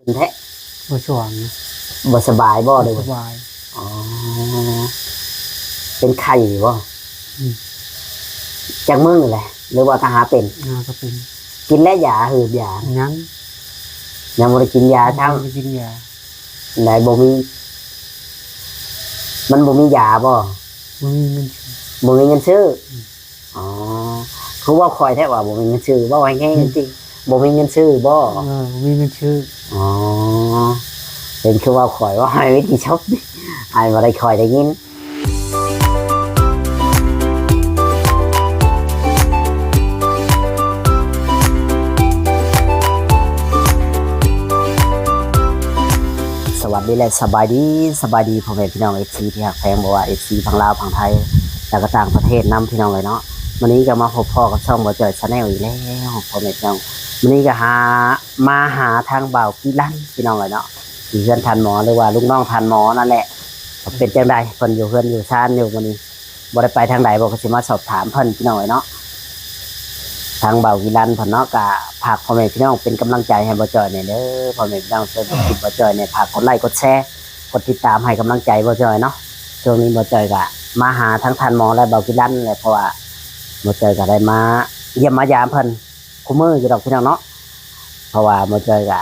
แท้บ่ช่วงบ่สบายบ่เลยสบายอ๋อเป็นไข้บ่จากมึงแหละหรือว่าทหารเป็นก็เป็นกินแล้วยาหืดยายังบ่ได้กินยาทั้งกินยาไหนบ่มีมันบ่มียาบ่บ่มีเงินซื้ออ๋อคือว่าคอยแท้ว่าบ่มีเงินซื้อบ่ไว้แห้งจริงบ่มีเงินซื้อบ่มีเงินซื้ออ๋อเป็นคือว่าคอยว่าให้วิธีช็อปอ้ายบ่ได้คอยได้ยินสวัสดีและสบายดีพ่อแม่พี่น้อง FC ที่ฮักแพงบ่ว่า FC ฝั่งลาวฝั่งไทยแล้วก็ต่างประเทศนำพี่น้องเลยเนาะวันนี้ก็มาพบพ่อกับช่องบ่จ่อย Channel อีกแล้วพ่อแม่พี่น้องวันนี้ก็มาหาทางบ่าวพี่ลั่นพี่น้องเลยเนาะอยู่เพื่อนทันหมอหรือว่าลูกน้องทันหมอนั่นแหละเป็นจังได๋เพิ่นอยู่เพื่อนอยู่ซ่านอยู่วันนี้บ่ได้ไปทางใดบ่ก็สิมาสอบถามเพิ่นพี่น้องเลยเนาะทางบ่าวพี่ลั่นเพิ่นเนาะก็ฝากพ่อแม่พี่น้องเป็นกำลังใจให้บ่จ่อยเนี่ยเด้อพ่อแม่พี่น้องช่วยกดติดบ่จ่อยเนี่ยฝากกดไลค์กดแชร์กดติดตามให้กำลังใจบ่จ่อยเนาะช่วงนี้บ่จ่อยก็มาหาทั้งทันหมอและบ่าวพี่ลั่นเลยเพราะว่าบ่จ่อยก็ได้มาเยี่ยมมายามเพิ่นคุมื้ออยู่ดอกพี่น้องเนาะเพราะว่าบ่จ่อยก็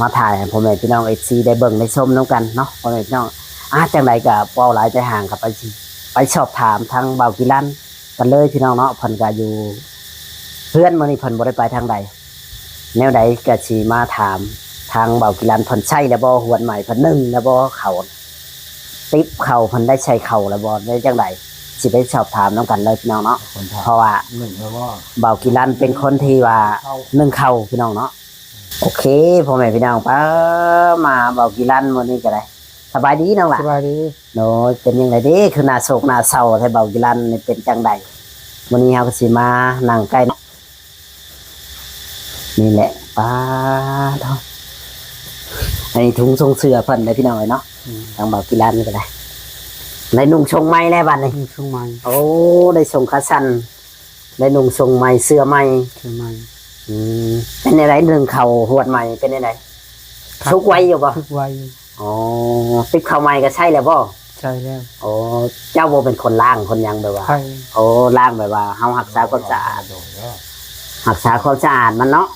มาถ่ายให้พ่อแม่พี่น้อง FC ได้เบิ่งได้ชมนํกันเนาะพ่อแม่พี่น้องจังไดก็เว้าหลายใจห่างก็ไปสอบถามทางบ่าวพี่ลั่นกันเลยพี่น้องเนาะเพิ่นก็อยู่เพื่อนมื้อนี้เพิ่นบ่ได้ไปทางใดแนวใดก็สิมาถามทางเบากิรันเพิ่นใช้แล้วบ่หวนใหม่เพิ่นนึ่งแล้วบ่เข้าติ๊บเข้าเพิ่นได้ใช้เข้าแล้วบ่ได้จังไดสิไปสอบถามนํกันเลยพี่น้องเนาะเพราะว่านึ่งแล้วบ่เบากิรันเป็นคนที่ว่านึ่งเข้าพี่น้องเนาะโอเคพ่อแม่พี่น้องป้ามาเบากิรันมื้อนี้ก็ได้สบายดีน้องล่ะสบายดีโน้เป็นยังไงเด้คือหน้าโศกหน้าเศร้าให้เบากิรันนี่เป็นจังไดมื้อนี้เฮาก็สิมานั่งใกล้นี่แหละป้าเนาะไอ้ถุงทรงเสื้อเพิ่นได้พี่น้องเนาะทางบ่าวกีฬานี่ก็ได้ได้นุ่งทรงไม้แล้วบัดนี้ทรงไม้โอ้ได้ทรงขาสั้นได้นุ่งทรงไม้เสื้อไม้เป็นอะไรเรื่องเข่าหวดใหม่เป็นอะไรทุกไว้อยู่บ่ทุกไว้อ๋อติดเข่าใหม่ก็ใช่แล้วบ่ใช่แล้วโอ้เจ้าบ่เป็นคนล่างคนยังแบบว่าโอ้ล่างแบบว่าเฮารักษาความสะอาดรักษาความสะอาดมันเนาะ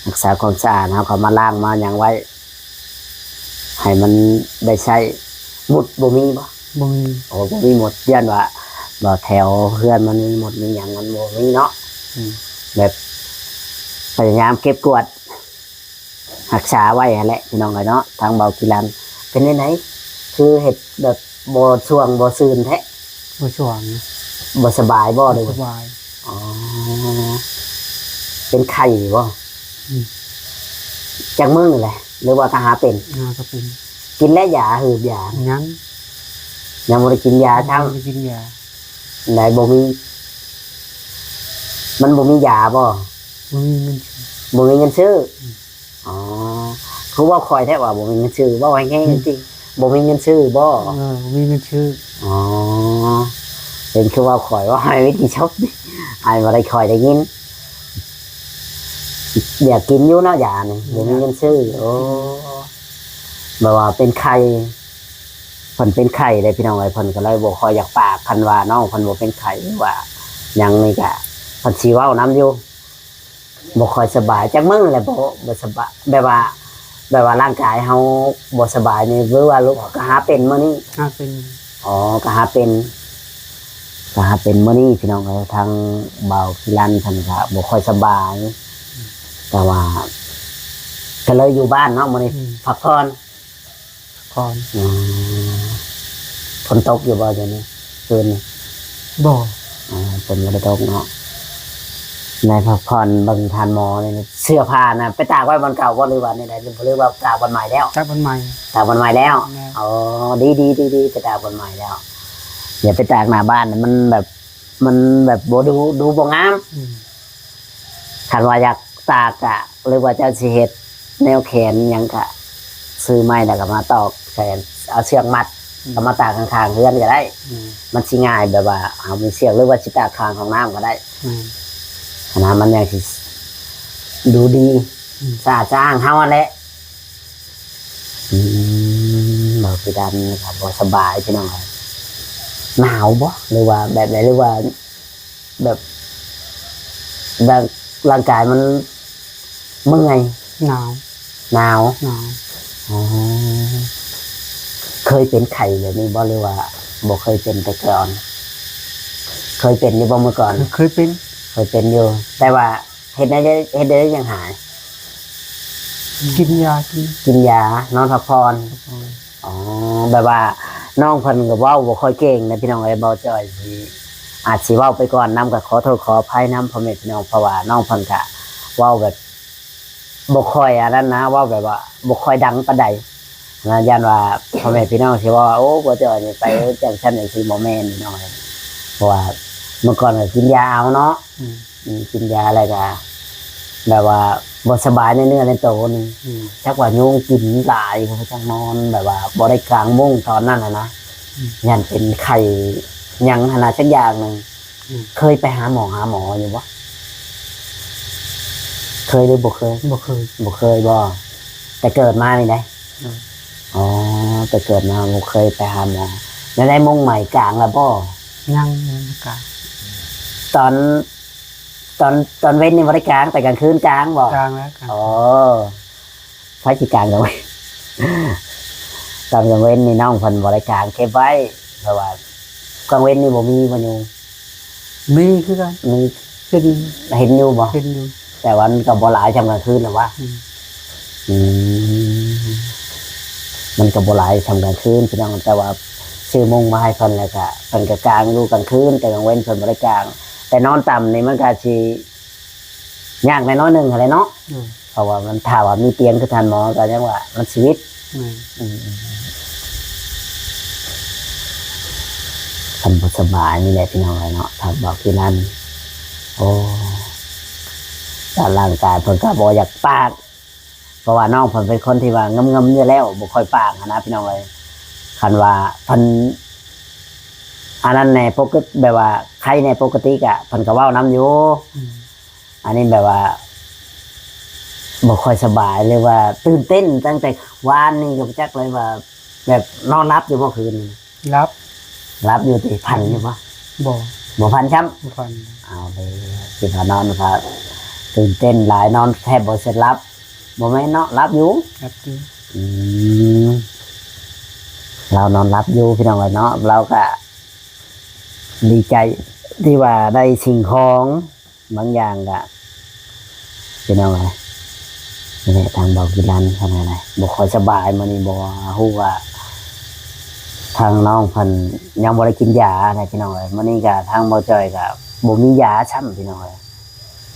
รักษาความสะอาดเขามาล้างมาอย่างไว้ให้มันได้ใช้หมดบ่มีบ่มีโอ้บ่มีหมดเพื่อนว่าบ่แถวเพื่อนมันมีหมดมีอย่างมันบ่มีเนาะแบบพยายามเก็บกวาดรักษาไว้แหละพี่น้องเนาะทางเบากีรันเป็นไหนคือเห็ดแบบบ่ช่วงบ่ซื่นแท้บ่ช่วงบ่สบายบ่เลยสบายอ๋อเป็นไข้บ่จากมึงนี่แหละหรือว่าทหารเป็นก็เป็นกินแล้วยาหืดยายังบ่ได้กินยาทั้งกินยาไหนบ่มีมันบ่มียาบ่บ่มีเงินซื้ออ๋อคือว่าคอยแท้ว่าบ่มีเงินซื้อบ่ไว้แห้งจริงบ่มีเงินซื้อบ่มีเงินซื้ออ๋อเป็นคือว่าคอยว่าให้วิธีช็อปอ้ายบ่ได้คอยได้ยินอยากกินอยู่เนาะยานี่บ่มีเงินซื้อโอ้แบบว่าเป็นไข้เพิ่นเป็นไข้ได้พี่น้องเอ้ยเพิ่นก็เลยบ่ค่อยอยากปากคันว่าน้องเพิ่นบ่เป็นไข้ว่าหยังนี่ก็เพิ่นสิเว้านำอยู่บ่ค่อยสบายจักมื้อแหละบ่สบายแบบว่าร่างกายเฮาบ่สบายนี่หรือว่าลูกก็หาเป็นมื้อนี้เป็นอ๋อก็หาเป็นมื้อนี้พี่น้องเอ้ยทางเบาพิรันเพิ่นก็บ่ค่อยสบายแต่ว่าก็เลยอยู่บ้านเนาะมื้อนี้พักผ่อนฝนตกอยู่บ่เดี๋ยวนี้คืนนี้บ่ฝนบ่ได้ตกเนาะในพักผ่อนเบิ่งทานหมอนี่เสื้อผ้าน่ะไปตากไว้วันเก่าบ่หรือว่านี่ได้หรือว่าตากวันใหม่แล้วตากวันใหม่แล้วอ๋อดีไปตากวันใหม่แล้วอย่าไปตากหน้าบ้านมันแบบดูบ่งามคันว่าอยากตากอะหรือว่าเจ้าสิเฮ็ดแนวแขนหยังก็ซื้อไม้แล้วก็มาตอกแขนเอาเชือกมัดก็มาตากข้างๆเรือนก็ได้มันสิง่ายแบบว่าเอามีเชือกหรือว่าสิตากข้างของน้ำก็ได้น้ำมันยังสิดูดี สะอาดสะอ้างเฮาอันแหละบ่คือดันครับบ่สบายพี่น้องครับหนาวบ่หรือว่าแบบไหนหรือว่าแบบร่างกายมันเมื่อย หนาว หนาว หนาว อ๋อเคยเป็นไข้แบบนี้บ่หรือว่าบ่เคยเป็นแต่ก่อน เคยเป็นอยู่บ่เมื่อก่อน เคยเป็น เคยเป็นอยู่ แต่ว่าเฮ็ดได้ยังหาย กินยากิน กินยานอนพักผ่อนอ๋อแบบว่าน้องเพิ่นก็เว้าบ่ค่อยเก่งนะพี่น้องเอ้ยบ่จ้อยสิอาจสิเว้าไปก่อนนํก็ขอโทษขออภัยนํพ่อแม่พี่น้องเพราะว่าน้องเพิ่นก็เว้าแบบบ่ค่อยอันนั้นนะเว้าแบบว่าบ่ค่อยดังปานใดนะย่านว่าพ่อแม่พี่น้องสิว่าโอ้บ่จ้อยนี่ไปจังซั่นจังซี่บ่แม่นพี่น้องเอ้ยเพราะว่าเมื่อก่อนก็กินยาเอาเนาะกินยาอะไรก็แบบว่าบ่สบายในเนื้อในตัวนี่ ชักว่ายุงกินหลายเขาจะนอนแบบว่าบริกลางมุ้งตอนนั้นนะยันเป็นไข่ยังขนาดสักอย่างหนึ่งเคยไปหาหมออยู่วะเคยหรือบ่เคย บ่เคย บ่เคยบ่แต่เกิดมานี่ได้ อืม อ๋อแต่เกิดมาบ่เคยไปหาหมอแล้วได้มุ้งใหม่กลางแล้วบ่ ยังกะ ตอนตอนเว้นในบริกลางแต่กลางคืนกลางบ่ กลางแล้วกัน อ๋อพระจิกลางเอาไว้ ตอนกลางเว้นนี่น้องเพันบริการเก็บไว้เพราะว่ากลางเว้นนี่บ่มีบ่อยู่ มีคือกัน มี เป็น เห็นอยู่บ่ เป็นอยู่ แต่วันก็บ่หลายจำกลางคืนหรอวะ อืม อืมมันก็บ่หลายจำกลางคืนพี่น้องแต่ว่าซื้อมุ้งมาให้เพิ่นแล้วก็เพิ่นก็กลางอยู่กลางคืนแต่กลางเว้นเพิ่นบ่ได้กลาง แต่นอนต่ำนี่มันก็สิยากน้อยๆหนึงอะไรเนาะ อืม เพราะว่ามันถ้าว่ามีเตียงคือทานหมอก็ยังว่ามันชีวิต อืม ท่านบุสบายนี่แหละพี่น้องเลยเนาะถ้าบอกที่นั่นโอ้ตาร่างกายเพิ่นก็บ่อยากปากเพราะว่าน้องเพิ่นเป็นคนที่ว่างำอยู่แล้วบ่ค่อยปากนะพี่น้องเลยคันว่าเพิ่นอันนั้นในปกติแบบว่าใครในปกติกะเพิ่นก็เว้านํอยู่ อืม อันนี้แบบว่าบ่ค่อยสบายเลยว่า ตื่นเต้นตั้งแต่วานนี่ก็บ่จักเลยว่า แบบนอนรับอยู่เมื่อคืนนี่ รับ รับอยู่ที่พันอยู่ปะ บ่ บ่พันช้ บ่ฟัน ำเอาเลยสิพานอนครับตื่นเต้นหลายนอนแทบบ่เสร็จรับบ่แม่นเนาะรับอยู่ รับอยู่ อืมเรานอนรับอยู่พี่น้องเนาะเราก็ดีใจที่ว่าได้สิ่งของบางอย่างก็พี่น้องนี่แหละทางเบากิรันขนาดไหนบ่ค่อยสบายมื้อนี้บ่ฮู้ว่า ทางน้องเพิ่นยังบ่ได้กินยาอะไรพี่น้องเอ้ยมื้อนี้ก็ทางบ่จ้อยก็บ่มียาช้ำพี่น้องเอ้ย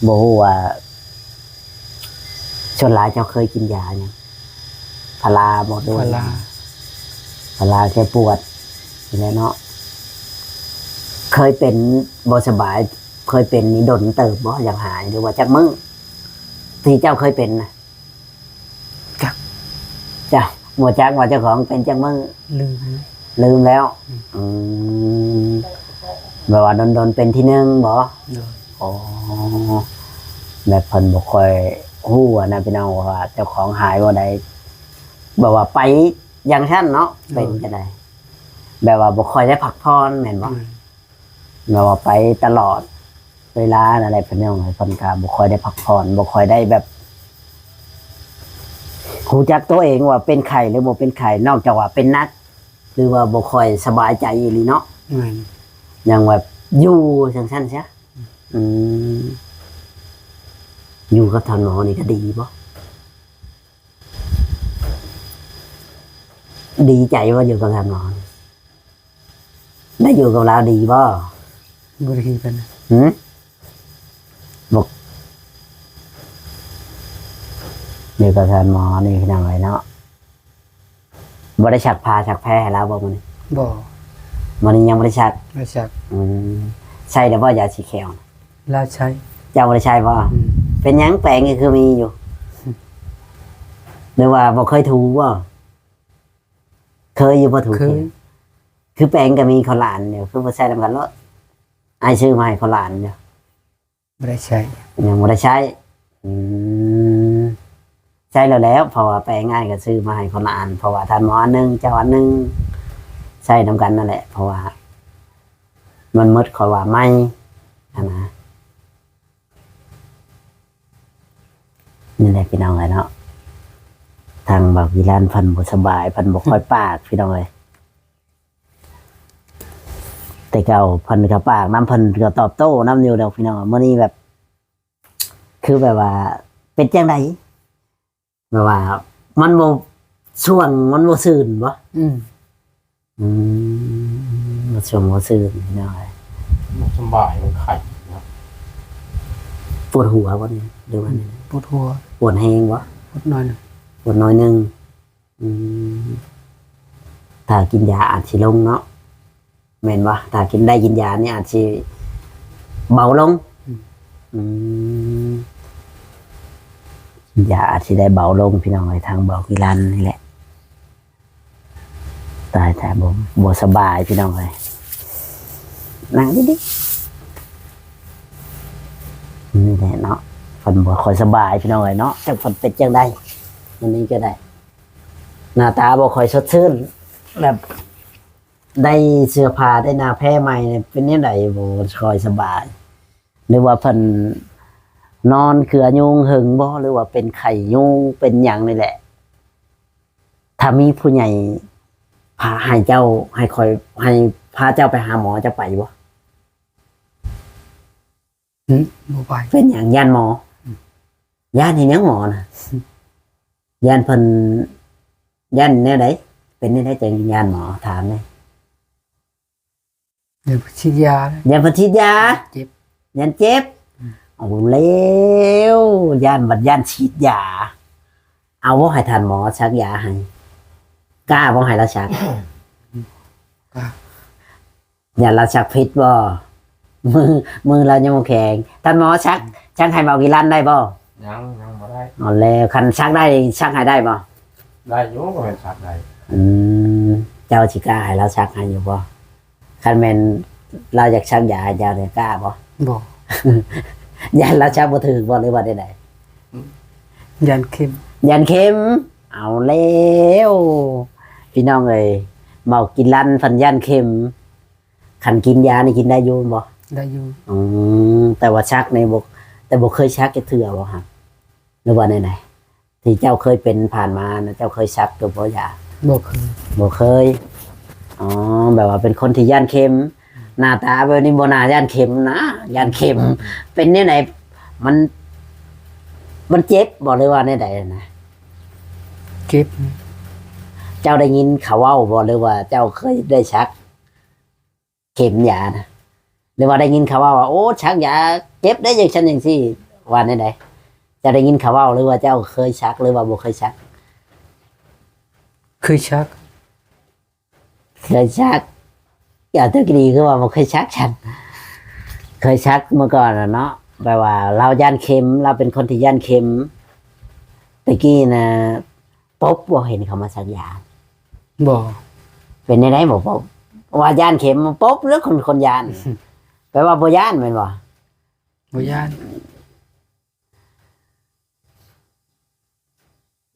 บ่ฮู้ว่าชนหลายเจ้าเคยกินยาหยังพาราบ่ด้วย พลา แก้ปวดนี่แหละเนาะเคยเป็นบ่สบาย เคยเป็นนี่ดนเติบบ่อยากหายหรือว่าจักมื้อที่เจ้าเคยเป็นนะ จัก จ้ะหมดจักว่าเจ้าของเป็นจักมื้อ ลืมนะ ลืมแล้วอืมแบบว่าโดนเป็นที่หนึ่งบ่ เดี๋ยว อ๋อแบบเพิ่นบ่ค่อยฮู้อะนะพี่น้องว่าเจ้าของหายบ่ได้แบบว่าไปอย่างฉันเนาะเป็นจังได๋แบบว่าบ่ค่อยได้พักผ่อนแม่นบ่ อืม แบบว่าไปตลอดเวลาอะไรเพิ่นเนาะเพิ่นก็บ่ค่อยได้พักผ่อนบ่ค่อยได้แบบรู้จักตัวเองว่าเป็นไข้หรือบ่เป็นไข้นอกจากว่าเป็นนัก หรือว่าบ่ค่อยสบายใจอีหลีเนาะ อืม อย่างแบบอยู่จังซั่นซะอืมอยู่กับท่านหมอนี่ก็ดีบ่ดีใจว่าอยู่กับท่านหมอนี่ได้อยู่กับเราดีบ่ บ่ได้เป็น หืมบอกอยู่กับท่านหมอนี่พี่น้องไว้เนาะบ่ได้ชักพาชักแพ้ให้เราบ่มื้อนี้ บ่ มื้อนี้ยังบ่ได้ชัก ราชัก อืมใช่แล้วบ่ยาสีเขียว ลาใช้ เจ้าบ่ได้ใช้บ่ อืม เป็นหยังแปลงนี่คือมีอยู่หรือว่าบ่เคยถูบ่เคยอยู่บ่ถู เคย คือแปลงก็มีข้าวหลานเนี่ยคือบ่ใช้นำกันรถอ้ายซื้อมาให้ข้าวหลานเนี่ย บ่ได้ใช้ ยังบ่ได้ใช้อืม ใช่แล้วเพราะว่าแปลง่ายก็ซื้อมาให้คนละอันเพราะว่าท่านหมออันหนึงเจ้าอันหนึงใช่นำกันนั่นแหละเพราะว่า มันมดคอยว่าไม่นะนี่แหละพี่น้องเลยเนาะทางแบบวิลานพันบุสบายพันบุค่อยปากพี่น้องเลยแต่เก่าพันกับปากน้ำพันก็ตอบโต้น้ำอยู่เดียวพี่น้องเมื่อนี้แบบ คือแบบว่า เป็นจังไดแบบว่า มันโมช่วงมันโมซื่นบ่ อืม มันช่วงโมซื่นพี่น้องเลย มันสบายมันไข่นะ ปวดหัววะเนี่ยดูว่าเนี่ย ปวดหัว ปวดแห้งวะ ปวดหน่อยหนึ่ง ปวดน้อยหนึงถ้ากินยาอาจสิลงเนาะแม่นวะถ้ากินได้กินยาเนี่ยอาจสิเบาลงกินยาอาจสิได้เบาลงพี่น้องไอ้ทางเบากิรันนี่แหละตายแต่บ่สบายพี่น้องเลยนั่งดินี่แหละเนาะฝันบ่ค่อยสบายพี่น้องเลยเนาะจังฝันเป็นจังได้วันนี้ก็ได้ หน้าตาบ่ค่อยสดชื่นแบบได้เสื้อผ้าได้หน้าแพ้ใหม่เนี่ยเป็นยังไงบ่ค่อยสบายหรือว่าเพิ่นนอนเขือยุงหึงบ่หรือว่าเป็นไข้ยุงเป็นหยังนี่แหละ ถ้ามีผู้ใหญ่พาให้เจ้าให้คอยให้พาเจ้าไปหาหมอจะไปบ่ บ่ไป เป็นหยังย่านหมอย่านเห็นหยังหมอนะย่านเพิ่นย่านแนวใดเป็นแนวใดจังย่านหมอถามเลย เดี๋ยวฉีดยาเลย ย่านเพิ่นฉีดยา เจ็บ ย่านเจ็บเอาแล้วย่านบัดย่านฉีดยา เอาบ่ให้ทานหมอชักยาให้กล้าบ่ให้เราชัก ก็ อย่าเราชักพิษบ่มือเรายังบ่แข็งท่านหมอชักให้เบากี่ลันได้บ่ ยังมาได้ เอาแล้วคันชักได้ชักให้ได้บ่ ได้อยุ่ก็เป็นสัตว์ได้ เจ้าสิกล้าให้เราชักให้อยู่บ่คันแม่นเราอยากชักยาให้เจ้าเนี่ยกล้าบ่ บอก ยันเราชักบ่ถึกบ่หรือว่าได้ ยันเข็ม ยันเข็ม เอาแล้วพี่น้องเอ้ยเมากินลันฟันยันเข็มคันกินยานี่กินได้อยู่บ่ ได้อยู่ แต่ว่าชักในบ่แต่บ่เคยชักจะเถื่อบ่ครับหรือว่าไหนๆที่เจ้าเคยเป็นผ่านมานะเจ้าเคยชักกับบ่ยา บอกคือ บ่เคยอ๋อแบบว่าเป็นคนที่ย่านเข็มหน้าตาแบบนี้บ่น่าย่านเข็มนะย่านเข็ม เป็นเนี่ยไหนมันเจ็บบ่เลยว่าเนี่ยใดนะ เก็บ เจ้าได้ยินเขาเว้าบ่หรือว่าเจ้าเคยได้ชัก เข็มยานะหรือว่าได้ยินเขาเว้าว่าโอ้ชักยาเจ็บได้อย่างฉันอย่างซี่ว่าเนี่ยใดเจะได้ยินเขาเว้าหรือว่าเจ้าเคยชักหรือว่าบ่เคยชัก เคยชัก เคยชักอย่าตึกดีคือว่าบ่เคยชักฉัน เคยชักเมื่อก่อนเนาะแปลว่า เราย่านเข็ม เราเป็นคนที่ย่านเข็มตะกี้นะป๊บบ่เห็นเขามาชักยา บอก เป็นในไหนบอกป๊บว่าย่านเข็มป๊บหรือคนย่าน แปลว่าบ่ย่านแม่นบ่ บ่ยาน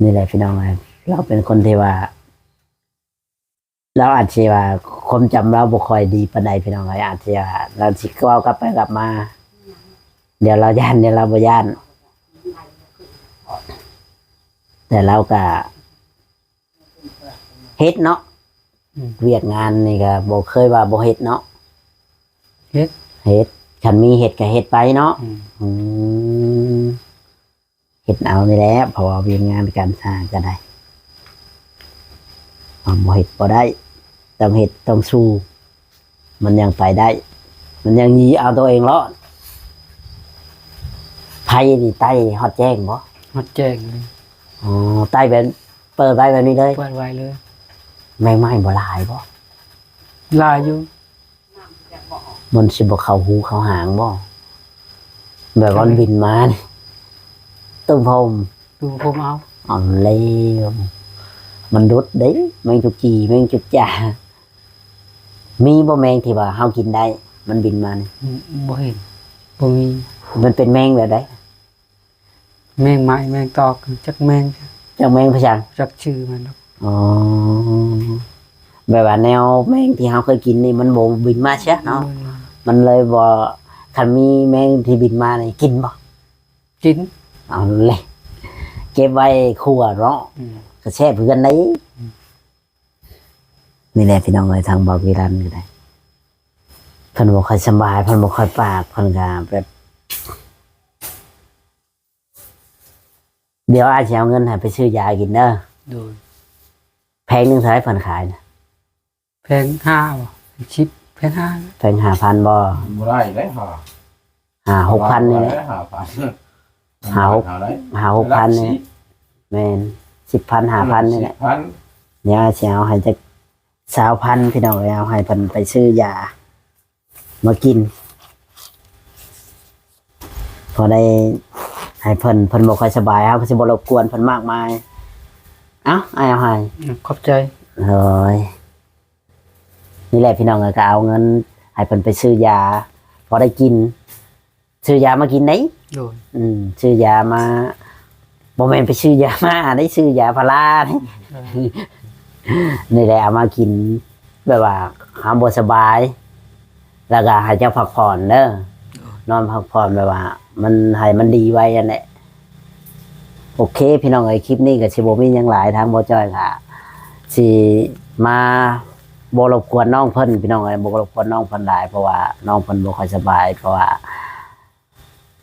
นี่แหละพี่น้องครับเราเป็นคนที่ว่า เราอาจจะว่าความจำเราบ่ค่อยดีปานใดพี่น้องอาจจะว่าเราสิเว้ากลับไปกลับมา เดี๋ยวเราย่านเดี๋ยวเราบ่ย่าน แต่เราก็เฮ็ดเนาะเวียกงานนี่ก็บ่เคยว่าบ่เฮ็ดเนาะ เฮ็ด เฮ็ดคันมีเฮ็ดก็เฮ็ดไปเนาะ อืมเฮ็ดเอานี่แหละเพราะว่าเวียกงานการสร้างก็ได้บ่เฮ็ดบ่ได้ต้องเฮ็ดต้องสู้มันยังไปได้ มันยังยีเอาตัวเองรอดไผนี่ไต้ฮอดแจ้งบ่ ฮอดแจ้งเลย อ๋อไต้แบบเปิดไว้แบบนี้เลย เปิดไว้เลย แม่งไม้บ่หลายบ่ ลายอยู่ มันสิบ่เข้าหูเข้าหางบ่แบบว่ามันบินมานี่ตุ้มพรม ดูผมเอา อ่อนเลวมันรุดเด้แมงจุกจีแมงจุกจ่ามีบ่แมงที่ว่าเฮากินได้ มันบินมานี่ บ่เห็นบ่มี มันเป็นแมงแบบใด แมงไม้แมงตอกจักแมง จังแมงพะชัง จักชื่อมันดอก อ๋อแบบว่าแนวแมงที่เราเคยกินนี่มันบ่บินมาใช่เนาะมันเลยบ่คันมีแมงที่บินมานี่กินบ่ กิน เอาเลยเก็บไว้คั่วเนาะ อืม ก็แช่เพื่อนนี้นี่แหละพี่น้องเลยทางบอกวิรันก็ได้เพิ่นบ่ค่อยสบายเพิ่นบ่ค่อยปากเพิ่นก็แบบเดี๋ยวอาจจะเอาเงินให้ไปซื้อยากินเด้อ โดย แพงหนึงเท่าไหร่เพิ่นขายน่ะ แพง5บ่ชิปแพง5นะ แพง5,000บ่ บ่ได้เลยหา 6,000นี่แหละ หาพัน หา ได้ 6,000นี่แม่น10,000 5,000นี่แหละ พัน เดี๋ยวสิเอาให้จัก20,000พี่น้องเลยเอาให้เพิ่นไปซื้อยามากิน พอได้ให้เพิ่นบ่ค่อยสบายครับก็สิบ่รบกวนเพิ่นมากมายเอ้าเอาให้ ขอบใจ เฮ้ยนี่แหละพี่น้องเอ้ยก็เอาเงินให้เพิ่นไปซื้อยา พอได้กิน ซื้อยามากินไหน โดย ซื้อยามาบ่แม่นไปซื้อยามาได้ซื้อยาพารานี่ นี่แหละเอามากินแบบว่าหาบ่สบาย แล้วก็ให้เจ้าพักผ่อนเด้อนอนพักผ่อนแบบว่า มันให้มันดีไว้นั่นแหละโอเค พี่น้องเอ้ยคลิปนี้ก็สิบ่มีหยังหลายทางบ่จ้อยค่ะสิมาบ่รบกวนน้องเพิ่นพี่น้องเอ้ยบ่รบกวนน้องเพิ่นหลายเพราะว่าน้องเพิ่นบ่ค่อยสบาย เพราะว่า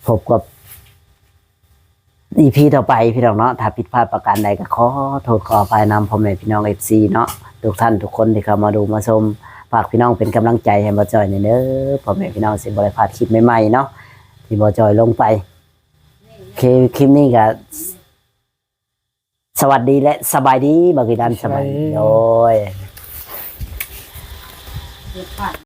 พบกับ EP ต่อไปพี่น้องเนาะถ้าผิดพลาดประการใดก็ขอโทษขออภัยนำพ่อแม่พี่น้อง FC เนาะทุกท่านทุกคนที่เข้ามาดูมาชมฝากพี่น้องเป็นกำลังใจให้บ่จ้อยเด้อพ่อแม่พี่น้องสิบ่ได้พลาดคลิปใหม่ๆเนาะที่บ่จ้อยลงไปโอเคคลิปนี้ก็สวัสดีและสบายดีบักกีดันสบายดีโดย